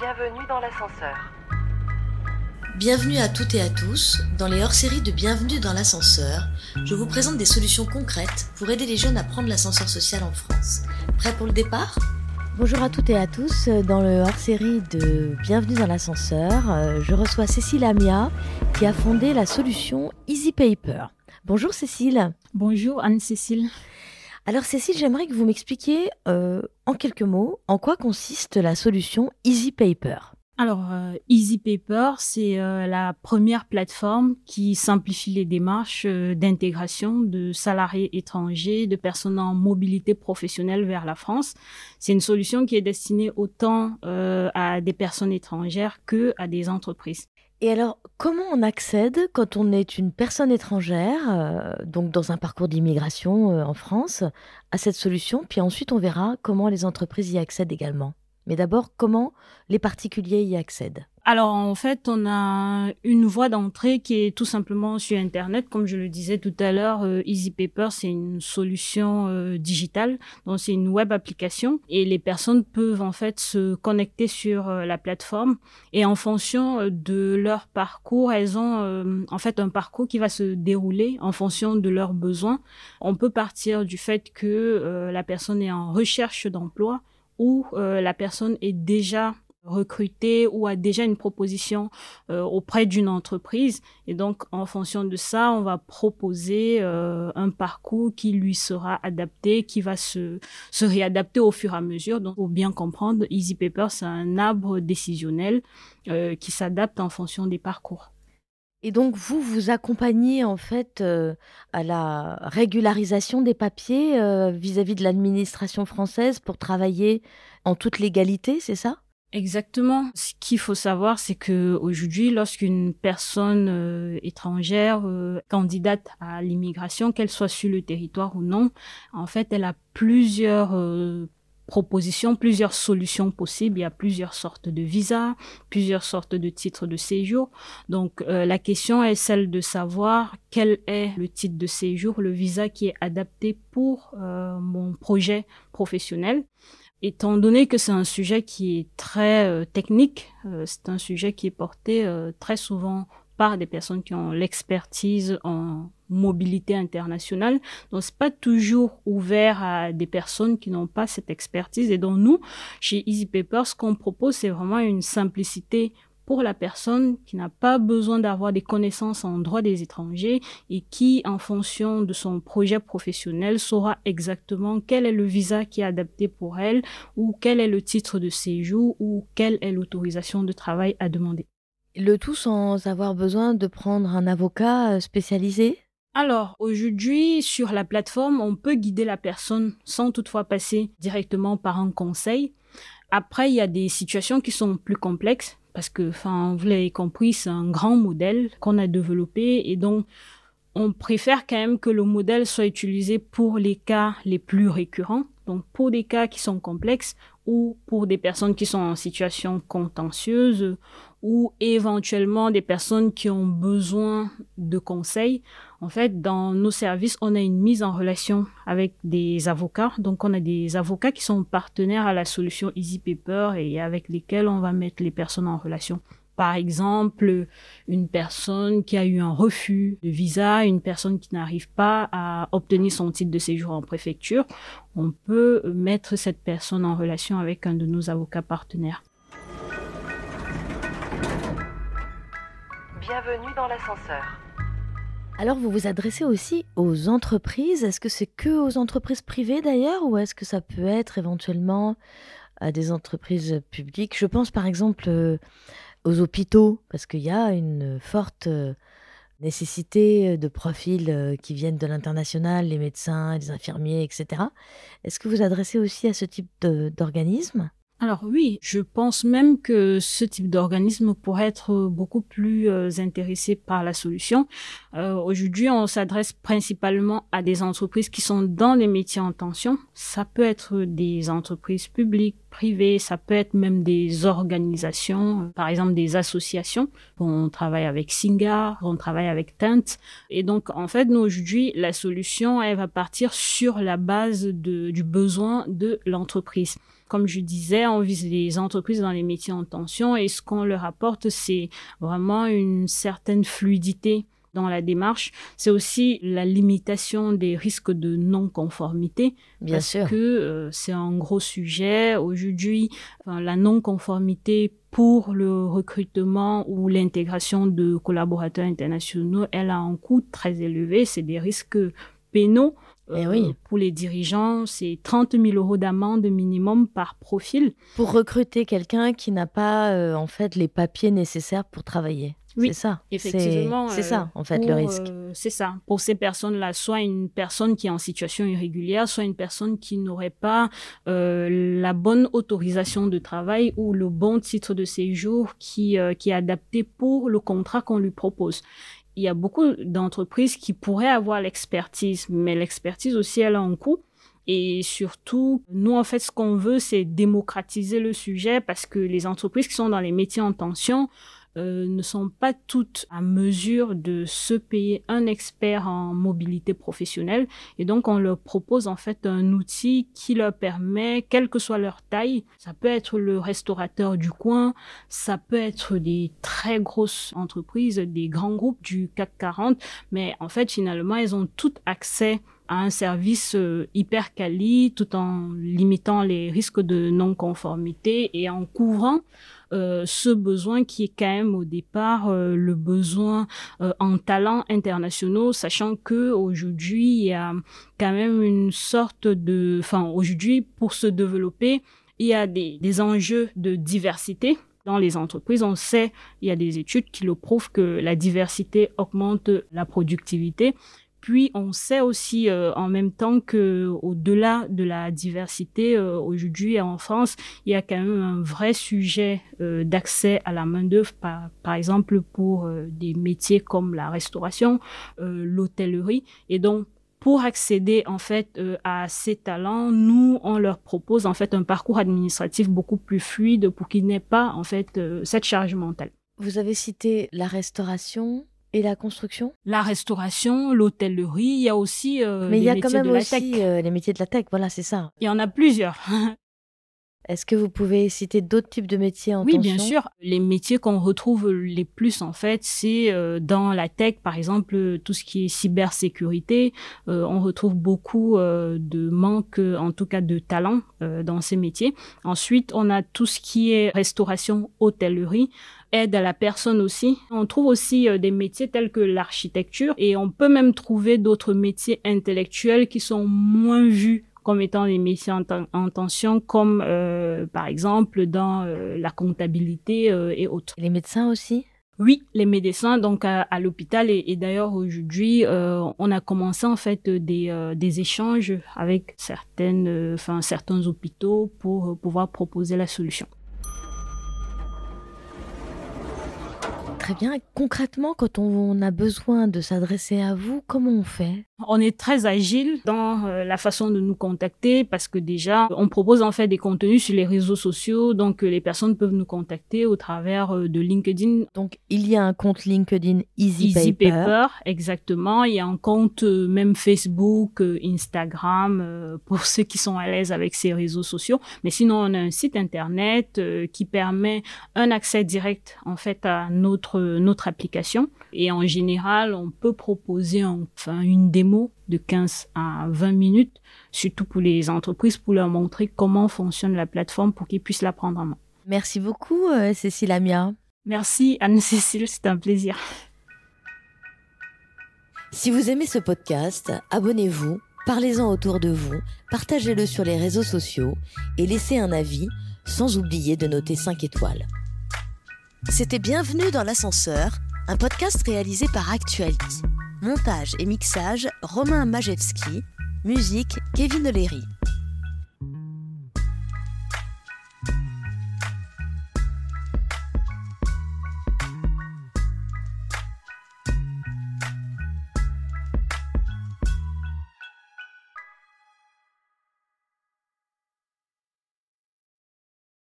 Bienvenue dans l'ascenseur. Bienvenue à toutes et à tous. Dans les hors-séries de Bienvenue dans l'ascenseur, je vous présente des solutions concrètes pour aider les jeunes à prendre l'ascenseur social en France. Prêts pour le départ ? Bonjour à toutes et à tous. Dans le hors-série de Bienvenue dans l'ascenseur, je reçois Cécile Amia qui a fondé la solution Easy Paper. Bonjour Cécile. Bonjour Anne-Cécile. Alors Cécile, j'aimerais que vous m'expliquiez en quelques mots en quoi consiste la solution Easy Paper. Alors, Easy Paper, c'est la première plateforme qui simplifie les démarches d'intégration de salariés étrangers, de personnes en mobilité professionnelle vers la France. C'est une solution qui est destinée autant à des personnes étrangères que à des entreprises. Et alors, comment on accède quand on est une personne étrangère, donc dans un parcours d'immigration en France, à cette solution? Puis ensuite, on verra comment les entreprises y accèdent également. Mais d'abord, comment les particuliers y accèdent? Alors, en fait, on a une voie d'entrée qui est tout simplement sur Internet. Comme je le disais tout à l'heure, Easy Paper, c'est une solution digitale. Donc, c'est une web application et les personnes peuvent en fait se connecter sur la plateforme et en fonction de leur parcours, elles ont en fait un parcours qui va se dérouler en fonction de leurs besoins. On peut partir du fait que la personne est en recherche d'emploi ou la personne est déjà recrutée ou a déjà une proposition auprès d'une entreprise. Et donc, en fonction de ça, on va proposer un parcours qui lui sera adapté, qui va se réadapter au fur et à mesure. Donc, pour bien comprendre, Easy Paper, c'est un arbre décisionnel qui s'adapte en fonction des parcours. Et donc, vous accompagnez en fait à la régularisation des papiers vis-à-vis de l'administration française pour travailler en toute légalité, c'est ça? Exactement. Ce qu'il faut savoir, c'est que aujourd'hui, lorsqu'une personne étrangère candidate à l'immigration, qu'elle soit sur le territoire ou non, en fait, elle a plusieurs propositions, plusieurs solutions possibles. Il y a plusieurs sortes de visas, plusieurs sortes de titres de séjour. Donc, la question est celle de savoir quel est le titre de séjour, le visa qui est adapté pour mon projet professionnel. Étant donné que c'est un sujet qui est très technique, c'est un sujet qui est porté très souvent par des personnes qui ont l'expertise en mobilité internationale. Donc, c'est pas toujours ouvert à des personnes qui n'ont pas cette expertise. Et donc, nous, chez Easy Paper, ce qu'on propose, c'est vraiment une simplicité pour la personne qui n'a pas besoin d'avoir des connaissances en droit des étrangers et qui, en fonction de son projet professionnel, saura exactement quel est le visa qui est adapté pour elle ou quel est le titre de séjour ou quelle est l'autorisation de travail à demander. Le tout sans avoir besoin de prendre un avocat spécialisé? Alors, aujourd'hui, sur la plateforme, on peut guider la personne sans toutefois passer directement par un conseil. Après, il y a des situations qui sont plus complexes parce que, vous l'avez compris, c'est un grand modèle qu'on a développé et donc on préfère quand même que le modèle soit utilisé pour les cas les plus récurrents, donc pour des cas qui sont complexes ou pour des personnes qui sont en situation contentieuse ou éventuellement des personnes qui ont besoin de conseils. En fait, dans nos services, on a une mise en relation avec des avocats. Donc, on a des avocats qui sont partenaires à la solution Easy Paper et avec lesquels on va mettre les personnes en relation. Par exemple, une personne qui a eu un refus de visa, une personne qui n'arrive pas à obtenir son titre de séjour en préfecture, on peut mettre cette personne en relation avec un de nos avocats partenaires. Bienvenue dans l'ascenseur. Alors, vous vous adressez aussi aux entreprises. Est-ce que c'est que aux entreprises privées d'ailleurs ou est-ce que ça peut être éventuellement à des entreprises publiques? Je pense par exemple aux hôpitaux, parce qu'il y a une forte nécessité de profils qui viennent de l'international, les médecins, les infirmiers, etc. Est-ce que vous adressez aussi à ce type d'organisme? Alors oui, je pense même que ce type d'organisme pourrait être beaucoup plus intéressé par la solution. Aujourd'hui, on s'adresse principalement à des entreprises qui sont dans les métiers en tension. Ça peut être des entreprises publiques, privées, ça peut être même des organisations, par exemple des associations. On travaille avec Singa, on travaille avec Tent. Et donc, en fait, nous, aujourd'hui, la solution, elle va partir sur la base du besoin de l'entreprise. Comme je disais, on vise les entreprises dans les métiers en tension et ce qu'on leur apporte, c'est vraiment une certaine fluidité dans la démarche. C'est aussi la limitation des risques de non-conformité. Bien sûr. Parce que c'est un gros sujet. Aujourd'hui, la non-conformité pour le recrutement ou l'intégration de collaborateurs internationaux, elle a un coût très élevé. C'est des risques pénaux. Oui. Pour les dirigeants, c'est 30 000 € d'amende minimum par profil. Pour recruter quelqu'un qui n'a pas en fait les papiers nécessaires pour travailler. Oui, c'est ça. Effectivement. C'est ça, en fait, le risque. C'est ça. Pour ces personnes-là, soit une personne qui est en situation irrégulière, soit une personne qui n'aurait pas la bonne autorisation de travail ou le bon titre de séjour qui est adapté pour le contrat qu'on lui propose. Il y a beaucoup d'entreprises qui pourraient avoir l'expertise, mais l'expertise aussi, elle a un coût. Et surtout, nous, en fait, ce qu'on veut, c'est démocratiser le sujet parce que les entreprises qui sont dans les métiers en tension ne sont pas toutes à mesure de se payer un expert en mobilité professionnelle. Et donc, on leur propose en fait un outil qui leur permet, quelle que soit leur taille, ça peut être le restaurateur du coin, ça peut être des très grosses entreprises, des grands groupes du CAC 40, mais en fait, finalement, elles ont toutes accès à un service hyper quali tout en limitant les risques de non-conformité et en couvrant ce besoin qui est quand même au départ le besoin en talents internationaux, sachant que aujourd'hui il y a quand même une sorte de, aujourd'hui pour se développer, il y a des enjeux de diversité. Dans les entreprises, on sait, il y a des études qui le prouvent que la diversité augmente la productivité. Puis, on sait aussi en même temps que au-delà de la diversité, aujourd'hui en France, il y a quand même un vrai sujet d'accès à la main-d'œuvre, par exemple pour des métiers comme la restauration, l'hôtellerie. Et donc, pour accéder en fait à ces talents, nous, on leur propose en fait un parcours administratif beaucoup plus fluide pour qu'ils n'aient pas en fait cette charge mentale. Vous avez cité la restauration et la construction ? La restauration, l'hôtellerie, il y a aussi mais il y a quand même de la aussi tech. les métiers de la tech, voilà, c'est ça. Il y en a plusieurs. Est-ce que vous pouvez citer d'autres types de métiers en Oui, tension ? bien sûr. Les métiers qu'on retrouve les plus, en fait, c'est dans la tech, par exemple, tout ce qui est cybersécurité. On retrouve beaucoup de manque, en tout cas de talent dans ces métiers. Ensuite, on a tout ce qui est restauration, hôtellerie, aide à la personne aussi. On trouve aussi des métiers tels que l'architecture et on peut même trouver d'autres métiers intellectuels qui sont moins vus comme étant des métiers en tension, comme par exemple dans la comptabilité et autres. Et les médecins aussi ? Oui, les médecins, donc à l'hôpital et d'ailleurs aujourd'hui, on a commencé en fait des échanges avec certains hôpitaux pour pouvoir proposer la solution. Très bien. Concrètement, quand on a besoin de s'adresser à vous, comment on fait ? On est très agile dans la façon de nous contacter parce que déjà, on propose en fait des contenus sur les réseaux sociaux, donc les personnes peuvent nous contacter au travers de LinkedIn. Donc, il y a un compte LinkedIn Easy Paper, exactement. Il y a un compte même Facebook, Instagram, pour ceux qui sont à l'aise avec ces réseaux sociaux. Mais sinon, on a un site internet qui permet un accès direct en fait à notre application. Et en général, on peut proposer une démo de 15 à 20 minutes, surtout pour les entreprises, pour leur montrer comment fonctionne la plateforme pour qu'ils puissent la prendre en main. Merci beaucoup, Cécile Amia. Merci Anne-Cécile, c'est un plaisir. Si vous aimez ce podcast, abonnez-vous, parlez-en autour de vous, partagez-le sur les réseaux sociaux et laissez un avis, sans oublier de noter 5 étoiles. C'était Bienvenue dans l'ascenseur, un podcast réalisé par Actuality. Montage et mixage, Romain Majewski. Musique, Kevin O'Leary.